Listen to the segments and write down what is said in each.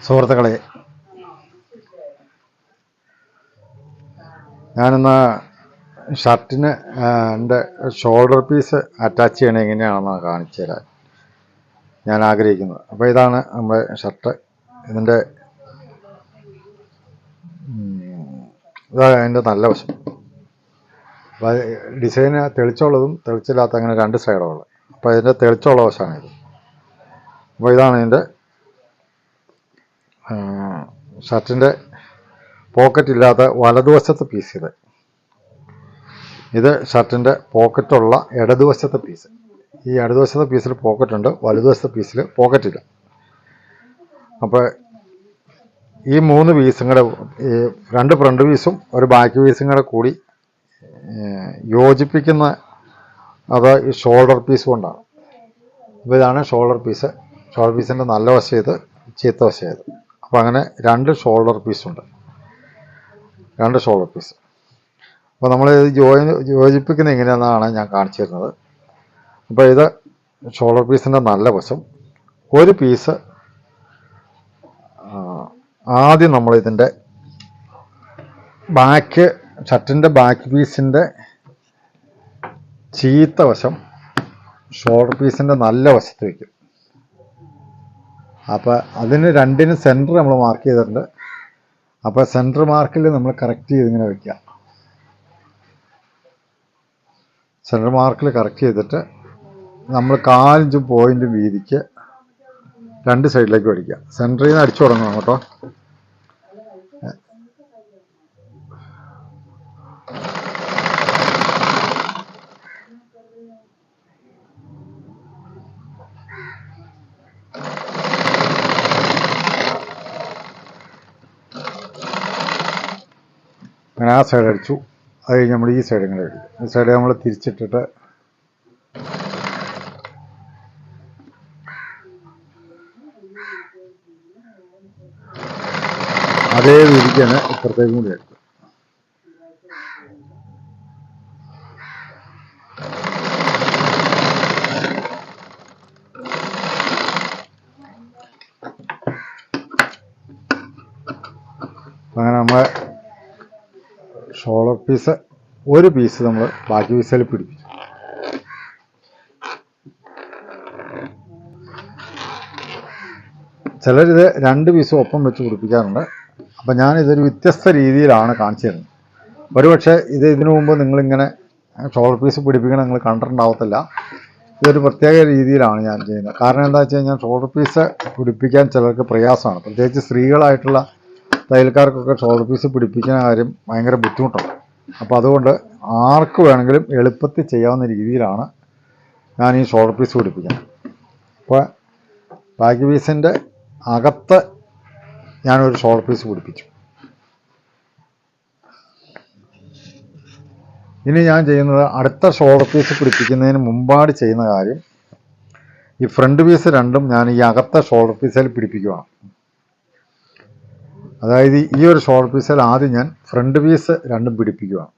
സുഹൃത്തുക്കളെ, ഞാനിന്ന് ഷർട്ടിന് എൻ്റെ ഷോൾഡർ പീസ് അറ്റാച്ച് ചെയ്യണത് എങ്ങനെയാണെന്ന് കാണിച്ചു തരാൻ ഞാൻ ആഗ്രഹിക്കുന്നത്. അപ്പോൾ ഇതാണ് നമ്മുടെ ഷർട്ട്. ഇതിൻ്റെ ഇതാണ് അതിൻ്റെ നല്ല വശം. അപ്പോൾ ഡിസൈന് തെളിച്ചുള്ളതും തെളിച്ചില്ലാത്ത അങ്ങനെ രണ്ട് സൈഡുള്ളത്. അപ്പോൾ ഇതിൻ്റെ തെളിച്ചുള്ള വശമാണിത്. അപ്പോൾ ഇതാണ് ഇതിൻ്റെ ഷർട്ടിൻ്റെ പോക്കറ്റ് ഇല്ലാത്ത വലതുവശത്തെ പീസ്. ഇത് ഷർട്ടിൻ്റെ പോക്കറ്റുള്ള ഇടതുവശത്തെ പീസ്. ഈ ഇടതുവശത്തെ പീസിൽ പോക്കറ്റുണ്ട്, വലതുവശത്തെ പീസിൽ പോക്കറ്റില്ല. അപ്പോൾ ഈ മൂന്ന് പീസും കൂടെ, ഈ രണ്ട് ഫ്രണ്ട് പീസും ഒരു ബാക്ക് പീസും കൂടെ കൂടി യോജിപ്പിക്കുന്ന അത് ഈ ഷോൾഡർ പീസ് കൊണ്ടാണ്. അപ്പോൾ ഇതാണ് ഷോൾഡർ പീസ്. ഷോൾഡർ പീസിൻ്റെ നല്ല വശം ഇത്, ചീത്ത വശം ഇത്. അപ്പോൾ അങ്ങനെ രണ്ട് ഷോൾഡർ പീസുണ്ട്, രണ്ട് ഷോൾഡർ പീസ്. അപ്പോൾ നമ്മൾ ഇത് യോജിപ്പിക്കുന്നത് എങ്ങനെയാണെന്നാണ് ഞാൻ കാണിച്ചു തരുന്നത്. അപ്പോൾ ഇത് ഷോൾഡർ പീസിൻ്റെ നല്ല വശം. ഒരു പീസ് ആദ്യം നമ്മൾ ഇതിൻ്റെ ബാക്ക്, ഷർട്ടിൻ്റെ ബാക്ക് പീസിൻ്റെ ചീത്ത വശം ഷോൾഡർ പീസിൻ്റെ നല്ല വശത്ത് വയ്ക്കും. അപ്പോൾ അതിന് രണ്ടിനും സെൻറ്റർ നമ്മൾ മാർക്ക് ചെയ്തിട്ടുണ്ട്. അപ്പോൾ സെൻറ്റർ മാർക്കിൽ നമ്മൾ കറക്റ്റ് ചെയ്തിങ്ങനെ വയ്ക്കുക. സെൻറ്റർ മാർക്കിൽ കറക്റ്റ് ചെയ്തിട്ട് നമ്മൾ 4 ഇഞ്ച് പോയിൻ്റ് വീതിക്ക് രണ്ട് സൈഡിലേക്ക് അടിക്കുക. സെൻറ്ററിൽ നിന്ന് അടിച്ചു തുടങ്ങണം കേട്ടോ. അങ്ങനെ ആ സൈഡ് അടിച്ചു. അത് കഴിഞ്ഞ് നമ്മൾ ഈ സൈഡ് ഇങ്ങനെ അടിക്കും. ഈ സൈഡ് നമ്മൾ തിരിച്ചിട്ടിട്ട് അതേ രീതിക്കാണ് ഇപ്പുറത്തേക്കും കൂടി അടിക്കും. അങ്ങനെ നമ്മൾ ഷോൾഡർ പീസ് ഒരു പീസ് നമ്മൾ ബാക്കി പീസിൽ പിടിപ്പിച്ചു. ചിലരിത് രണ്ട് പീസും ഒപ്പം വെച്ച് പിടിപ്പിക്കാറുണ്ട്. അപ്പം ഞാനിതൊരു വ്യത്യസ്ത രീതിയിലാണ് കാണിച്ചു തരുന്നത്. ഒരുപക്ഷെ ഇതിനു മുമ്പ് നിങ്ങളിങ്ങനെ ഷോൾഡർ പീസ് പിടിപ്പിക്കണം നിങ്ങൾ കണ്ടിട്ടുണ്ടാവത്തില്ല. ഇതൊരു പ്രത്യേക രീതിയിലാണ് ഞാൻ ചെയ്യുന്നത്. കാരണം എന്താ വെച്ച് കഴിഞ്ഞാൽ ഷോൾഡർ പീസ് പിടിപ്പിക്കാൻ ചിലർക്ക് പ്രയാസമാണ്. പ്രത്യേകിച്ച് സ്ത്രീകളായിട്ടുള്ള തയ്യൽക്കാർക്കൊക്കെ ഷോൾഡർ പീസ് പിടിപ്പിക്കുന്ന കാര്യം ഭയങ്കര ബുദ്ധിമുട്ടാണ്. അപ്പോൾ അതുകൊണ്ട് ആർക്ക് വേണമെങ്കിലും എളുപ്പത്തിൽ ചെയ്യാവുന്ന രീതിയിലാണ് ഞാൻ ഈ ഷോൾഡർ പീസ് പിടിപ്പിക്കുന്നത്. അപ്പോൾ ബാക്ക് പീസിൻ്റെ അകത്ത് ഞാനൊരു ഷോൾഡർ പീസ് പിടിപ്പിച്ചു. ഇനി ഞാൻ ചെയ്യുന്നത് അടുത്ത ഷോൾഡർ പീസ് പിടിപ്പിക്കുന്നതിന് മുമ്പാട് ചെയ്യുന്ന കാര്യം, ഈ ഫ്രണ്ട് പീസ് രണ്ടും ഞാൻ ഈ അകത്തെ ഷോൾഡർ പീസിൽ പിടിപ്പിക്കുകയാണ്. അതായത് ഈ ഒരു ഷോൾഡർ പീസിൽ ആദ്യം ഞാൻ ഫ്രണ്ട് പീസ് രണ്ടും പിടിപ്പിക്കുകയാണ്.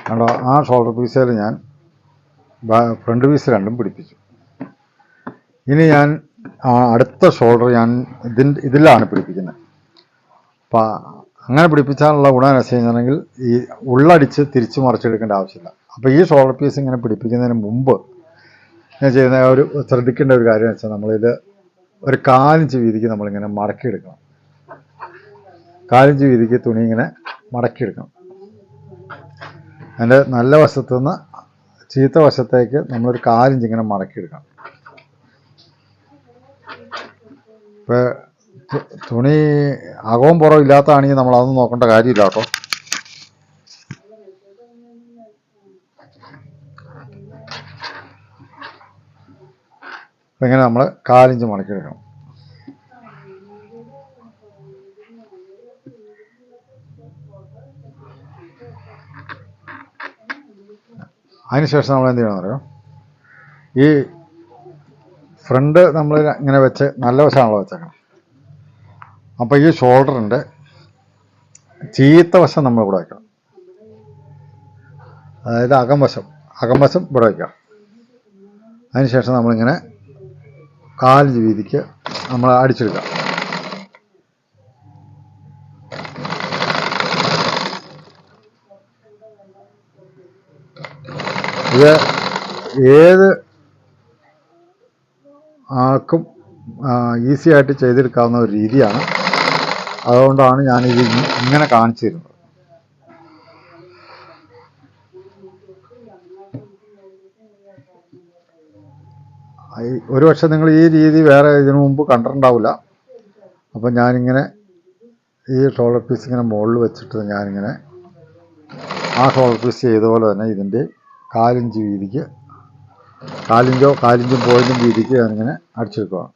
കണ്ടോ, ആ ഷോൾഡർ പീസിൽ ഞാൻ ഫ്രണ്ട് പീസ് രണ്ടും പിടിപ്പിച്ചു. ഇനി ഞാൻ അടുത്ത ഷോൾഡർ ഞാൻ ഇതിലാണ് പിടിപ്പിക്കുന്നത്. അപ്പം അങ്ങനെ പിടിപ്പിച്ചാലുള്ള ഗുണം എന്ന് വെച്ച് കഴിഞ്ഞിട്ടുണ്ടെങ്കിൽ ഈ ഉള്ളടിച്ച് തിരിച്ചു മറിച്ചെടുക്കേണ്ട ആവശ്യമില്ല. അപ്പോൾ ഈ ഷോൾഡർ പീസ് ഇങ്ങനെ പിടിപ്പിക്കുന്നതിന് മുമ്പ് ഞാൻ ചെയ്യുന്ന ഒരു ശ്രദ്ധിക്കേണ്ട ഒരു കാര്യം എന്ന് വെച്ചാൽ, നമ്മളിത് ഒരു 4 ഇഞ്ച് വീതിക്ക് നമ്മളിങ്ങനെ മടക്കിയെടുക്കണം. 4 ഇഞ്ച് വീതിക്ക് തുണി ഇങ്ങനെ മടക്കിയെടുക്കണം. അതിൻ്റെ നല്ല വശത്തു നിന്ന് ചീത്ത വശത്തേക്ക് നമ്മളൊരു 4 ഇഞ്ച് ഇങ്ങനെ മടക്കിയെടുക്കണം. ഇപ്പോൾ തുണി അകവും പുറവും ഇല്ലാത്തതാണെങ്കിൽ നമ്മളതൊന്നും നോക്കേണ്ട കാര്യമില്ല കേട്ടോ. ഇങ്ങനെ നമ്മൾ 1/4 ഇഞ്ച് മടക്കിയെടുക്കണം. അതിനുശേഷം നമ്മൾ എന്ത് ചെയ്യണമെന്ന് അറിയാം, ഈ ഫ്രണ്ട് നമ്മൾ ഇങ്ങനെ വെച്ച് നല്ല വശമാണല്ലോ വെച്ചേക്കണം. അപ്പോൾ ഈ ഷോൾഡറിൻ്റെ ചീത്ത വശം നമ്മൾ ഇവിടെ വയ്ക്കണം. അതായത് അകംവശം ഇവിടെ വയ്ക്കാം. അതിനുശേഷം നമ്മളിങ്ങനെ 1/4 ഇഞ്ച് വീതിക്ക് നമ്മൾ അടിച്ചെടുക്കാം. ഇത് ഏത് ആൾക്കും ഈസി ആയിട്ട് ചെയ്തെടുക്കാവുന്ന ഒരു രീതിയാണ്. അതുകൊണ്ടാണ് ഞാനിത് ഇങ്ങനെ കാണിച്ചു തരുന്നത്. ഒരു പക്ഷേ നിങ്ങൾ ഈ രീതി വേറെ ഇതിനു മുമ്പ് കണ്ടിട്ടുണ്ടാവില്ല. അപ്പം ഞാനിങ്ങനെ ഈ ഷോൾഡർ പീസ് ഇങ്ങനെ മുകളിൽ വെച്ചിട്ട് ഞാനിങ്ങനെ ആ ഷോൾഡർ പീസ് ചെയ്ത പോലെ തന്നെ ഇതിൻ്റെ 1/4 ഇഞ്ച് വീതിക്ക് 1/4 ഇഞ്ചും പോയിൻറ്റും വീതിക്ക് ഞാനിങ്ങനെ അടിച്ചെടുക്കുകയാണ്.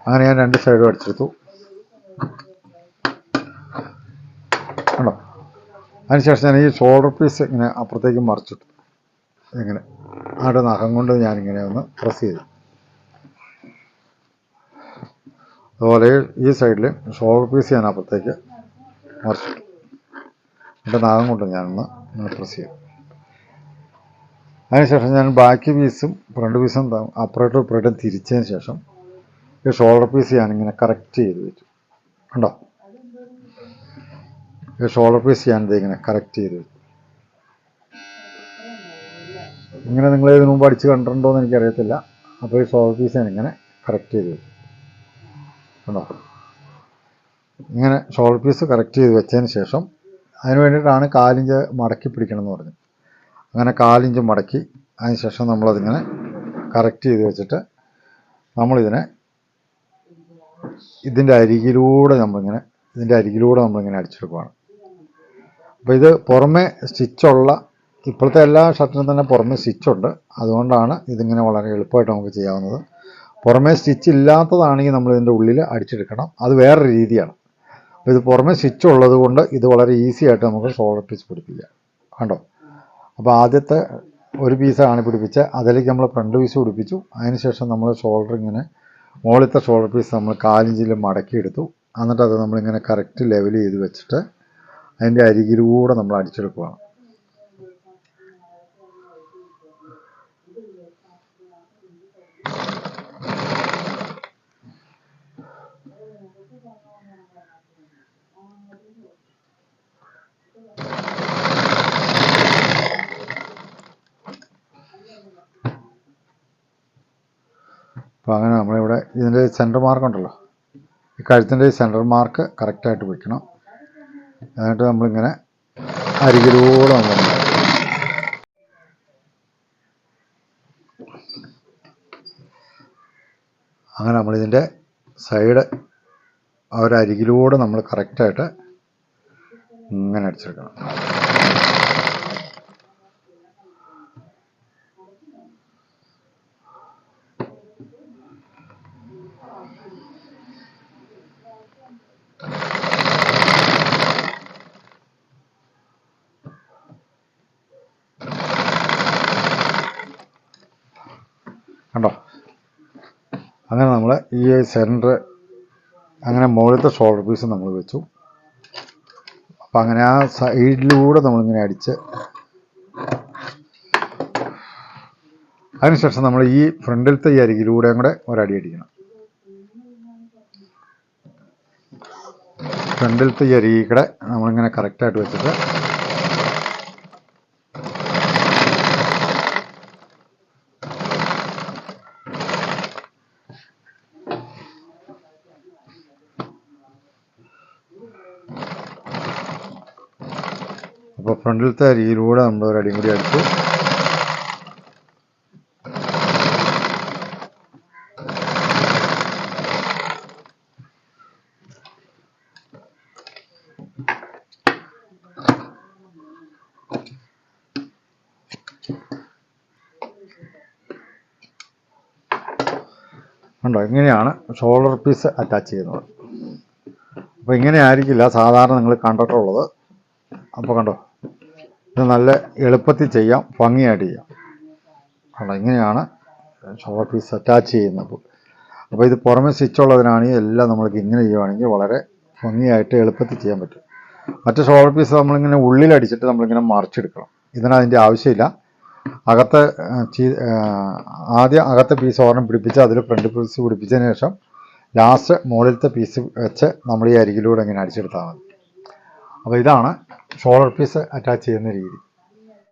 അങ്ങനെ ഞാൻ 2 സൈഡും അടിച്ചെടുത്തു കണ്ടോ. അതിനുശേഷം ഞാൻ ഈ ഷോൾഡർ പീസ് ഇങ്ങനെ അപ്പുറത്തേക്ക് മറിച്ചിട്ടു. ഇങ്ങനെ അവിടെ നഖം കൊണ്ട് ഞാനിങ്ങനെ ഒന്ന് പ്രസ് ചെയ്തു. അതുപോലെ ഈ സൈഡിൽ ഷോൾഡർ പീസ് ഞാൻ അപ്പുറത്തേക്ക് മറിച്ചിട്ടു. എൻ്റെ നഖം കൊണ്ട് ഞാനൊന്ന് പ്രസ് ചെയ്തു. അതിനുശേഷം ഞാൻ ബാക്കി പീസും ഫ്രണ്ട് പീസും അപ്പുറത്തും ഇപ്പുറത്തും തിരിച്ചതിന് ശേഷം ഈ ഷോൾഡർ പീസ് ഞാനിങ്ങനെ കറക്റ്റ് ചെയ്ത് വെച്ചു കണ്ടോ. ഈ ഷോൾഡർ പീസ് ഞാനിത് ഇങ്ങനെ കറക്റ്റ് ചെയ്ത് വെച്ചു. ഇങ്ങനെ നിങ്ങൾ ഇതിനു മുമ്പ് അടിച്ച് കണ്ടിട്ടുണ്ടോ എന്ന് എനിക്കറിയത്തില്ല. അപ്പോൾ ഈ ഷോൾഡർ പീസ് ഞാനിങ്ങനെ കറക്റ്റ് ചെയ്ത് വെച്ചു കണ്ടോ. ഇങ്ങനെ ഷോൾഡർ പീസ് കറക്റ്റ് ചെയ്ത് വെച്ചതിന് ശേഷം അതിന് വേണ്ടിയിട്ടാണ് 1/4 ഇഞ്ച് മടക്കി പിടിക്കണം എന്ന് പറഞ്ഞത്. അങ്ങനെ 1/4 ഇഞ്ച് മടക്കി അതിന് ശേഷം നമ്മളതിങ്ങനെ കറക്റ്റ് ചെയ്ത് വെച്ചിട്ട് നമ്മളിതിനെ ഇതിൻ്റെ അരികിലൂടെ നമ്മളിങ്ങനെ അടിച്ചെടുക്കുകയാണ്. അപ്പോൾ ഇത് പുറമെ സ്റ്റിച്ചുള്ള ഇപ്പോഴത്തെ എല്ലാ ഷർട്ടിനും തന്നെ പുറമെ സ്റ്റിച്ചുണ്ട്. അതുകൊണ്ടാണ് ഇതിങ്ങനെ വളരെ എളുപ്പമായിട്ട് നമുക്ക് ചെയ്യാവുന്നത്. പുറമെ സ്റ്റിച്ച് ഇല്ലാത്തതാണെങ്കിൽ നമ്മളിതിൻ്റെ ഉള്ളിൽ അടിച്ചെടുക്കണം. അത് വേറൊരു രീതിയാണ്. അപ്പോൾ ഇത് പുറമെ സ്റ്റിച്ച് ഉള്ളത് കൊണ്ട് ഇത് വളരെ ഈസി ആയിട്ട് നമുക്ക് ഷോൾഡർ പീസ് പിടിപ്പിക്കാം കണ്ടോ. അപ്പോൾ ആദ്യത്തെ ഒരു പീസാണ് പിടിപ്പിച്ച് അതിലേക്ക് നമ്മൾ ഫ്രണ്ട് പീസ് പിടിപ്പിച്ചു. അതിനുശേഷം നമ്മൾ ഷോൾഡർ ഇങ്ങനെ മുകളിലത്തെ ഷോൾഡർ പീസ് നമ്മൾ 1/4 ഇഞ്ചിൽ മടക്കിയെടുത്തു. എന്നിട്ട് അത് നമ്മളിങ്ങനെ കറക്റ്റ് ലെവൽ ചെയ്ത് വെച്ചിട്ട് അതിൻ്റെ അരികിലൂടെ നമ്മൾ അടിച്ചെടുക്കുകയാണ്. അപ്പോൾ അങ്ങനെ നമ്മളിവിടെ ഇതിൻ്റെ സെൻറ്റർ മാർക്ക് ഉണ്ടല്ലോ, ഈ കഴുത്തിൻ്റെ സെൻറ്റർ മാർക്ക് കറക്റ്റായിട്ട് വയ്ക്കണം. എന്നിട്ട് നമ്മളിങ്ങനെ അരികിലൂടെ അങ്ങനെ നമ്മളിതിൻ്റെ സൈഡ് ആ ഒരു അരികിലൂടെ നമ്മൾ കറക്റ്റായിട്ട് ഇങ്ങനെ അടിച്ചെടുക്കണം. കണ്ടോ. അങ്ങനെ നമ്മൾ ഈ സെൻറ്റർ അങ്ങനെ മുകളിലത്തെ ഷോൾഡർ പീസ് നമ്മൾ വെച്ചു. അപ്പം അങ്ങനെ ആ സൈഡിലൂടെ നമ്മളിങ്ങനെ അടിച്ച് അതിനുശേഷം നമ്മൾ ഈ ഫ്രണ്ടിലത്തെ ഈ അരികിലൂടെയും കൂടെ ഒരടി അടിക്കണം. ഫ്രണ്ടിലത്തെ ഈ അരികിൽ കൂടെ നമ്മളിങ്ങനെ കറക്റ്റായിട്ട് വെച്ചിട്ട് അപ്പോൾ ഫ്രണ്ടിലത്തെ അരിയിലൂടെ നമ്മൾ ഒരു അടിയും കൂടി അടിച്ചു. കണ്ടോ, ഇങ്ങനെയാണ് ഷോൾഡർ പീസ് അറ്റാച്ച് ചെയ്യുന്നത്. അപ്പോൾ ഇങ്ങനെ ആയിരിക്കില്ല സാധാരണ നിങ്ങൾ കണ്ടിട്ടുള്ളത്. അപ്പോൾ കണ്ടോ, ഇത് നല്ല എളുപ്പത്തിൽ ചെയ്യാം, ഭംഗിയായിട്ട് ചെയ്യാം. കണ്ടോ, ഇങ്ങനെയാണ് ഷോൾഡർ പീസ് അറ്റാച്ച് ചെയ്യുന്നത്. അപ്പോൾ ഇത് പുറമെ സ്റ്റിച്ചുള്ളതിനാണെങ്കിൽ എല്ലാം നമ്മൾക്ക് ഇങ്ങനെ ചെയ്യുവാണെങ്കിൽ വളരെ ഭംഗിയായിട്ട് എളുപ്പത്തിൽ ചെയ്യാൻ പറ്റും. മറ്റേ ഷോൾഡർ പീസ് നമ്മളിങ്ങനെ ഉള്ളിലടിച്ചിട്ട് നമ്മളിങ്ങനെ മറിച്ചെടുക്കണം. ഇതിനതിൻ്റെ ആവശ്യമില്ല. ആദ്യം അകത്തെ പീസ് ഒരെണ്ണം പിടിപ്പിച്ച് അതിൽ ഫ്രണ്ട് പീസ് പിടിപ്പിച്ചതിന് ശേഷം ലാസ്റ്റ് മുകളിലത്തെ പീസ് വെച്ച് നമ്മൾ ഈ അരികിലൂടെ ഇങ്ങനെ അടിച്ചെടുത്താൽ മതി. അപ്പോൾ ഇതാണ് ഷോൾഡർ പീസ് അറ്റാച്ച് ചെയ്യുന്ന രീതി.